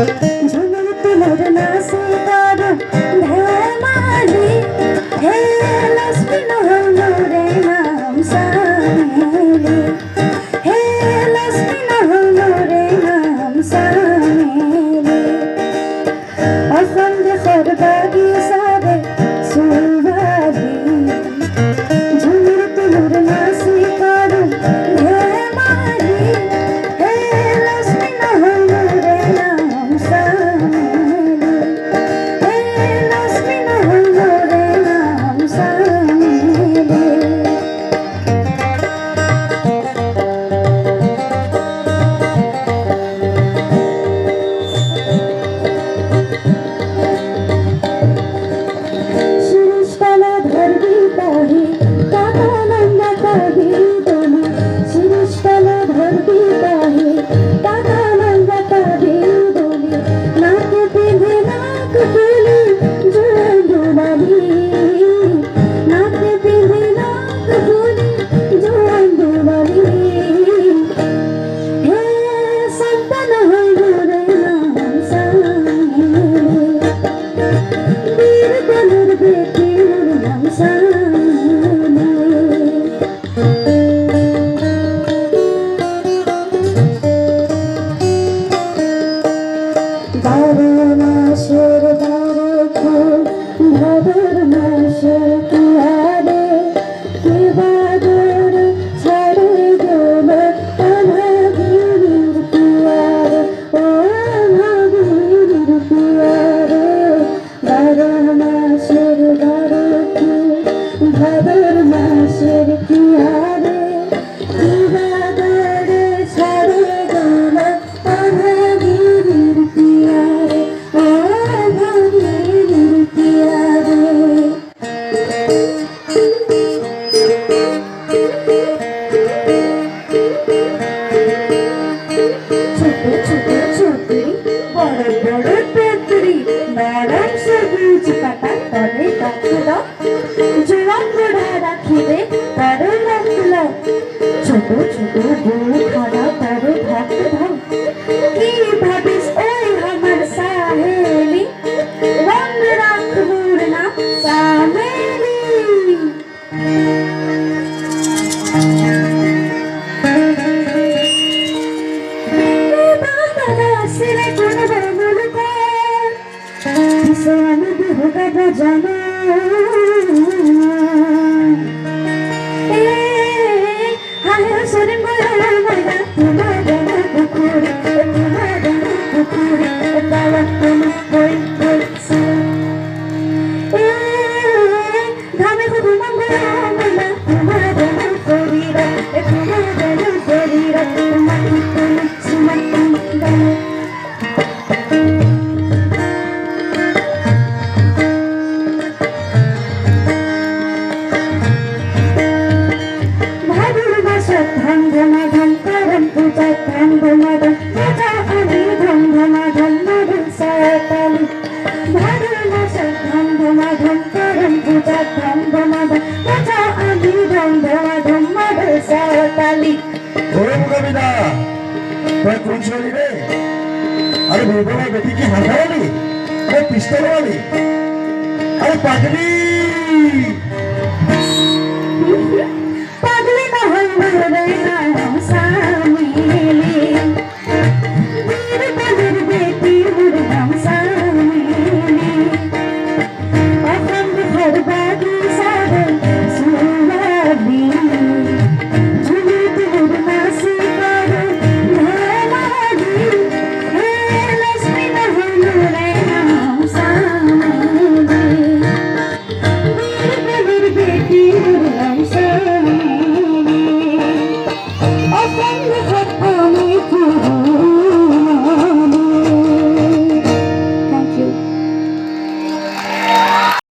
झुमर तुमर नासे तारो धमाली हे लक्ष्मी नहलो रे नाम सामेली हे लक्ष्मी नहलो रे नाम सामेली अखंड खरबागी सारे सुवादी झुमर तुमर नासे तारो धमाली हे लक्ष्मी नहलो रे नाम सामेली हे लक्ष्मी नहलो रे नाम सामेली शिरीषकाला धरबी पाही काका नंदा काढी दोनी शिरीषकाला धरबी पाही काका नंदा काढी दोनी नाक पिंधे नाक फुली जुळून दुलाली नाक पिंधे नाक फुली जुळून दुलाली हे संतान हळू रे नाम सामेली वीर बनूर बेटी नाम सामेली बारो मासेर बारो फूल भादर मासे कियारे के बादर छाड़े गेल भागीर पियारे ओ भागीर पियारे बारो मासेर बारो फूल भादर मासेर कियारे के बादर छाड़े गेल भागीर पियारे ओ भागीर पियारे ছোট ছোট চুটি বড় বড় পেতরি নরম সবুজ পাতা তলে রাখল জোয়ান গোড়া রাখিবে তার রাখল ছোট ছোট দুখানা তার ভাত ভাত কি ভাবিস ওই আমার সাহেলি রঙ রাখবুর না সামেলি सिले कोन बमुल को किसान होगा बजाना ए हाय सुरंग वाला वाला तुम्हारा कुकुर बाबा तुम कोई कोई से ए धामे को मंगला वाला तुम्हारा कोरीरा तुम्हारा कोरीरा तुम्हारी तुम सुमन तुम भादुर मासात धम धमाधम करम पूजा धम धमाधम पूजा आली धम धमाधम मधुर साताली भादुर मासात धम धमाधम करम पूजा धम धमाधम पूजा आली धम धमाधम मधुर साताली ওরে মুগাবিদা তুই কোন ছেলে রে আরে বউবা বেটি কি হাঁটালি আরে পিস্তল वाली আরে পাগলি पागली न हल्लू रे नाम सामेली वीर बनूर बेटी नाम सामेली अखंड खरबागी सारे सुवादी झुमर तुमर नासे तारो धमाली हे लक्ष्मी नहलो रे नाम सामेली वीर बनूर बेटी नाम सामेली अखंड